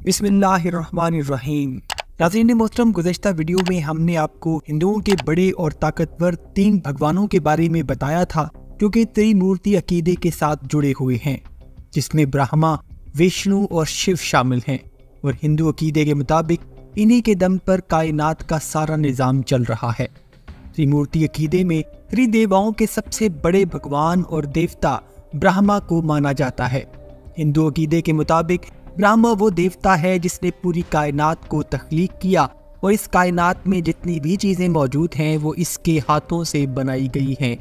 बिस्मिल्लाहिर्रहमानिर्रहीम। नाज़रीन मोहतरम, गुज़श्ता वीडियो में हमने आपको हिंदुओं के बड़े और ताकतवर 3 भगवानों के बारे में बताया था जो कि त्रिमूर्ति अकीदे के साथ जुड़े हुए हैं, जिसमें ब्रह्मा, विष्णु और शिव शामिल हैं। और हिंदू अकीदे के मुताबिक इन्हीं के दम पर कायनात का सारा निज़ाम चल रहा है। त्रिमूर्ति अकीदे में त्रिदेवाओं के सबसे बड़े भगवान और देवता ब्रह्मा को माना जाता है। हिंदू अकीदे के मुताबिक ब्रह्मा वो देवता है जिसने पूरी कायनात को तख्लीक किया और इस कायनात में जितनी भी चीज़ें मौजूद हैं वो इसके हाथों से बनाई गई हैं,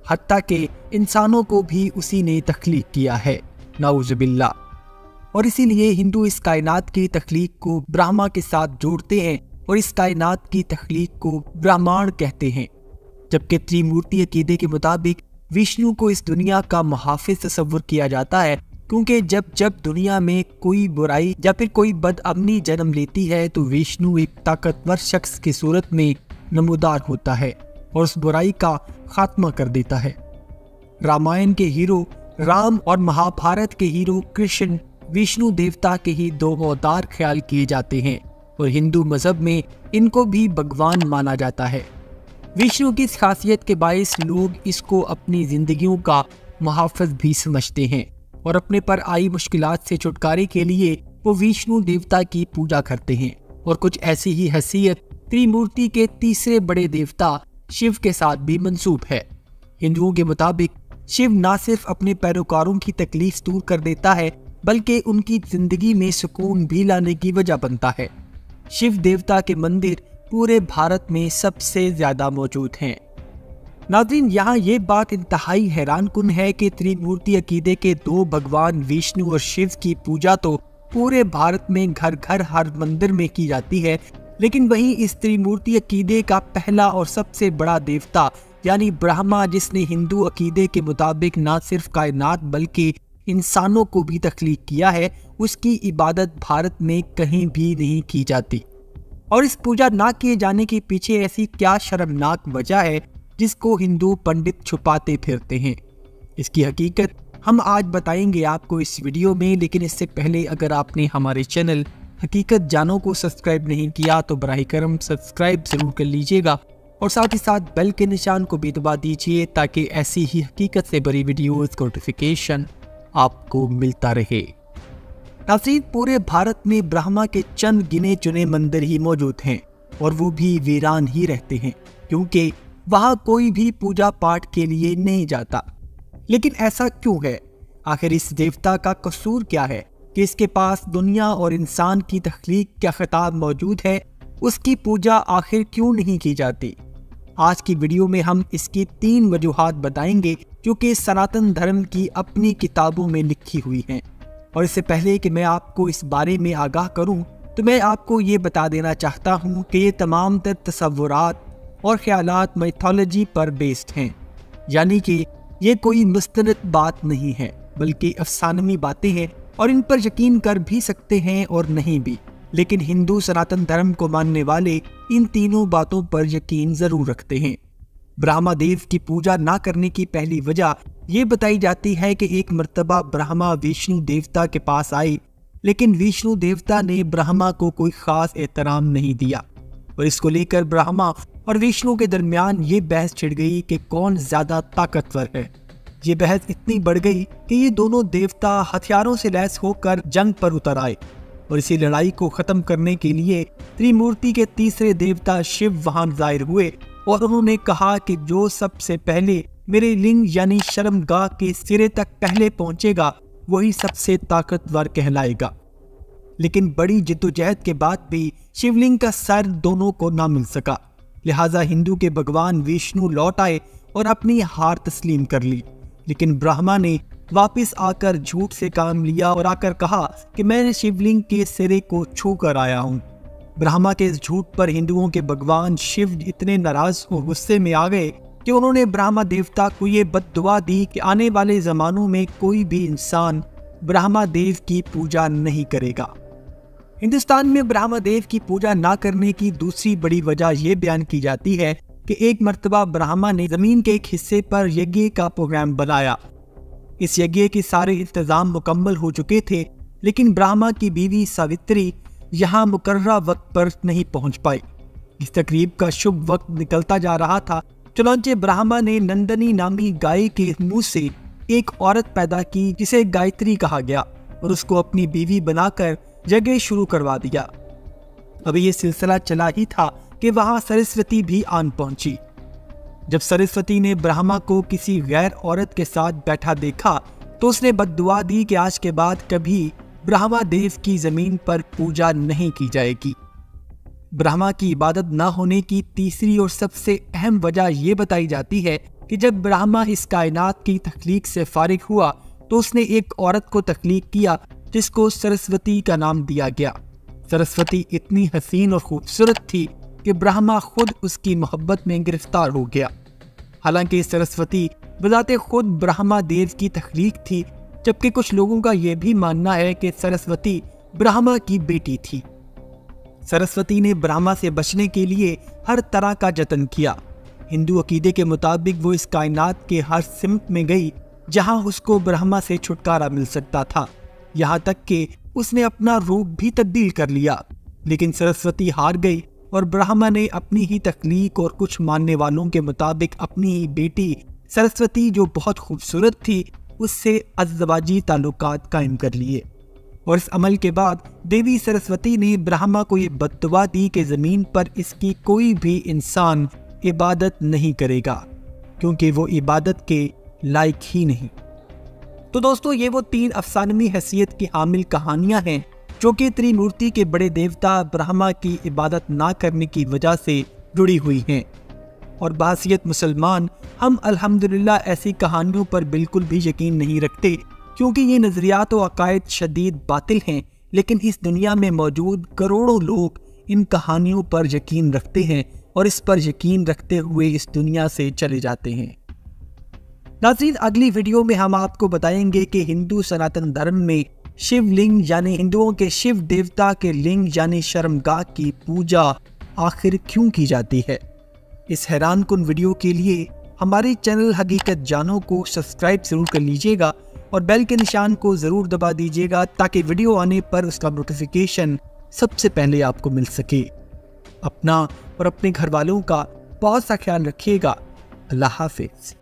हत्ता के इंसानों को भी उसी ने तख्लीक किया है, नाउज़ुबिल्लाह। और इसीलिए हिंदू इस कायनात की तख्लीक को ब्रह्मा के साथ जोड़ते हैं और इस कायनात की तख्लीक को ब्रह्मांड कहते हैं। जबकि त्रिमूर्ति अकीदे के मुताबिक विष्णु को इस दुनिया का मुहाफिज तस्वुर किया जाता है, क्योंकि जब जब दुनिया में कोई बुराई या फिर कोई बदअमनी जन्म लेती है तो विष्णु एक ताकतवर शख्स की सूरत में नमूदार होता है और उस बुराई का खात्मा कर देता है। रामायण के हीरो राम और महाभारत के हीरो कृष्ण विष्णु देवता के ही 2 अवतार ख्याल किए जाते हैं और हिंदू मजहब में इनको भी भगवान माना जाता है। विष्णु की इस खासियत के बायस लोग इसको अपनी जिंदगियों का मुहाफ़िज़ भी समझते हैं और अपने पर आई मुश्किलात से छुटकारे के लिए वो विष्णु देवता की पूजा करते हैं। और कुछ ऐसी ही हैसियत त्रिमूर्ति के तीसरे बड़े देवता शिव के साथ भी मंसूब है। हिंदुओं के मुताबिक शिव न सिर्फ अपने पैरोकारों की तकलीफ दूर कर देता है बल्कि उनकी जिंदगी में सुकून भी लाने की वजह बनता है। शिव देवता के मंदिर पूरे भारत में सबसे ज्यादा मौजूद हैं। नाज़रीन, यहाँ ये बात इंतहाई हैरान कुन है कि त्रिमूर्ति अकीदे के 2 भगवान विष्णु और शिव की पूजा तो पूरे भारत में घर घर हर मंदिर में की जाती है, लेकिन वहीं इस त्रिमूर्ति अकीदे का पहला और सबसे बड़ा देवता यानी ब्रह्मा, जिसने हिंदू अकीदे के मुताबिक न सिर्फ कायनात बल्कि इंसानों को भी तख्लीक किया है, उसकी इबादत भारत में कहीं भी नहीं की जाती। और इस पूजा ना किए जाने के पीछे ऐसी क्या शर्मनाक वजह है जिसको हिंदू पंडित छुपाते फिरते हैं? इसकी हकीकत हम आज बताएंगे आपको इस वीडियो में। लेकिन इससे पहले अगर आपने हमारे चैनल हकीकत जानो को सब्सक्राइब नहीं किया तो बराह करम सब्सक्राइब जरूर कर लीजिएगा और साथ ही साथ बेल के निशान को भी दबा दीजिए ताकि ऐसी ही हकीकत से बड़ी वीडियोस का नोटिफिकेशन आपको मिलता रहे। नाज़रीन, पूरे भारत में ब्रह्मा के चंद गिने चुने मंदिर ही मौजूद हैं और वो भी वीरान ही रहते हैं, क्योंकि वहाँ कोई भी पूजा पाठ के लिए नहीं जाता। लेकिन ऐसा क्यों है? आखिर इस देवता का कसूर क्या है कि इसके पास दुनिया और इंसान की तख्लीक का खिताब मौजूद है? उसकी पूजा आखिर क्यों नहीं की जाती? आज की वीडियो में हम इसकी 3 वजूहात बताएंगे जो कि सनातन धर्म की अपनी किताबों में लिखी हुई हैं। और इससे पहले कि मैं आपको इस बारे में आगाह करूं तो मैं आपको ये बता देना चाहता हूं कि ये तमाम तर तसव्वुरात और ख्यालात माइथोलॉजी पर बेस्ड हैं, यानी कि ये कोई मुस्तनद बात नहीं है बल्कि अफसानवी बातें हैं और इन पर यकीन कर भी सकते हैं और नहीं भी। लेकिन हिंदू सनातन धर्म को मानने वाले इन तीनों बातों पर यकीन जरूर रखते हैं। ब्रह्मा देव की पूजा ना करने की पहली वजह ये बताई जाती है कि एक मर्तबा ब्रह्मा विष्णु देवता के पास आए, लेकिन विष्णु देवता ने ब्रह्मा को कोई खास एहतराम नहीं दिया और इसको लेकर ब्रह्मा और विष्णु के दरमियान ये बहस छिड़ गई कि कौन ज्यादा ताकतवर है। ये बहस इतनी बढ़ गई कि ये दोनों देवता हथियारों से लैस होकर जंग पर उतर आए और इसी लड़ाई को खत्म करने के लिए त्रिमूर्ति के तीसरे देवता शिव वहां जाहिर हुए और उन्होंने कहा कि जो सबसे पहले मेरे लिंग यानी शर्मगाह के सिरे तक पहले पहुंचेगा वही सबसे ताकतवर कहलाएगा। लेकिन बड़ी जिद्दोजहद के बाद भी शिवलिंग का सर दोनों को ना मिल सका, लिहाजा हिंदू के भगवान विष्णु लौट आए और अपनी हार तस्लीम कर ली। लेकिन ब्रह्मा ने वापस आकर झूठ से काम लिया और आकर कहा कि मैं शिवलिंग के सिरे को छू कर आया हूँ। ब्रह्मा के इस झूठ पर हिंदुओं के भगवान शिव इतने नाराज और गुस्से में आ गए कि उन्होंने ब्रह्मा देवता को ये बद्दुआ दी कि आने वाले जमानों में कोई भी इंसान ब्रह्मा देव की पूजा नहीं करेगा। हिंदुस्तान में ब्रह्मा देव की पूजा ना करने की दूसरी बड़ी वजह यह बयान की जाती है कि एक मर्तबा ब्रह्मा ने जमीन के एक हिस्से पर यज्ञ का प्रोग्राम बनाया। इस यज्ञ के सारे इंतजाम मुकम्मल हो चुके थे लेकिन ब्रह्मा की बीवी सावित्री यहाँ मुकर्ररा वक्त पर नहीं पहुंच पाई। इस तकरीब का शुभ वक्त निकलता जा रहा था, चुनांचे ब्रह्मा ने नंदनी नामी गाय के मुंह से एक औरत पैदा की जिसे गायत्री कहा गया और उसको अपनी बीवी बनाकर यज्ञ शुरू करवा दिया। अभी ये सिलसिला चला ही था कि वहां सरस्वती भी आन पहुंची। जब सरस्वती ने ब्रह्मा को किसी गैर औरत के साथ बैठा देखा तो उसने बद्दुआ दी कि आज के बाद कभी ब्रह्मा देव की जमीन पर पूजा नहीं की जाएगी। ब्रह्मा की इबादत न होने की तीसरी और सबसे अहम वजह यह बताई जाती है कि जब ब्रह्मा इस कायनात की तख्लीक से फारिग हुआ तो उसने एक औरत को तख्लीक किया जिसको सरस्वती का नाम दिया गया। सरस्वती इतनी हसीन और खूबसूरत थी कि ब्रह्मा खुद उसकी मोहब्बत में गिरफ्तार हो गया। हालांकि सरस्वती बजाते खुद ब्रह्मा देव की तख्लीक थी, जबकि कुछ लोगों का यह भी मानना है कि सरस्वती ब्रह्मा की बेटी थी। सरस्वती ने ब्रह्मा से बचने के लिए हर तरह का जतन किया। हिंदू अकीदे के मुताबिक वो इस कायनात के हर सिमत में गई जहां उसको ब्रह्मा से छुटकारा मिल सकता था। यहाँ तक कि उसने अपना रूप भी तब्दील कर लिया, लेकिन सरस्वती हार गई और ब्रह्मा ने अपनी ही तख्लीक और कुछ मानने वालों के मुताबिक अपनी ही बेटी सरस्वती जो बहुत खूबसूरत थी उससे अज़्ज़वाजी ताल्लुकात कायम कर लिए। और इस अमल के बाद देवी सरस्वती ने ब्रह्मा को ये बद्दुआ दी कि ज़मीन पर इसकी कोई भी इंसान इबादत नहीं करेगा क्योंकि वो इबादत के लायक ही नहीं। तो दोस्तों, ये वो 3 अफसानवी हैसियत की हामिल कहानियां हैं जो कि त्रिमूर्ति के बड़े देवता ब्रह्मा की इबादत ना करने की वजह से जुड़ी हुई हैं। और बहैसियत मुसलमान हम अल्हम्दुलिल्लाह ऐसी कहानियों पर बिल्कुल भी यकीन नहीं रखते क्योंकि ये नज़रियात व अकायद शदीद बातिल हैं, लेकिन इस दुनिया में मौजूद करोड़ों लोग इन कहानियों पर यकीन रखते हैं और इस पर यकीन रखते हुए इस दुनिया से चले जाते हैं। नाज़रीन, अगली वीडियो में हम आपको बताएंगे कि हिंदू सनातन धर्म में शिवलिंग यानी हिंदुओं के शिव देवता के लिंग यानी शर्मगाह की पूजा आखिर क्यों की जाती है। इस हैरान कुन वीडियो के लिए हमारे चैनल हकीकत जानो को सब्सक्राइब जरूर कर लीजिएगा और बेल के निशान को ज़रूर दबा दीजिएगा ताकि वीडियो आने पर उसका नोटिफिकेशन सबसे पहले आपको मिल सके। अपना और अपने घर वालों का बहुत सा ख्याल रखिएगा। अल्लाह हाफिज़।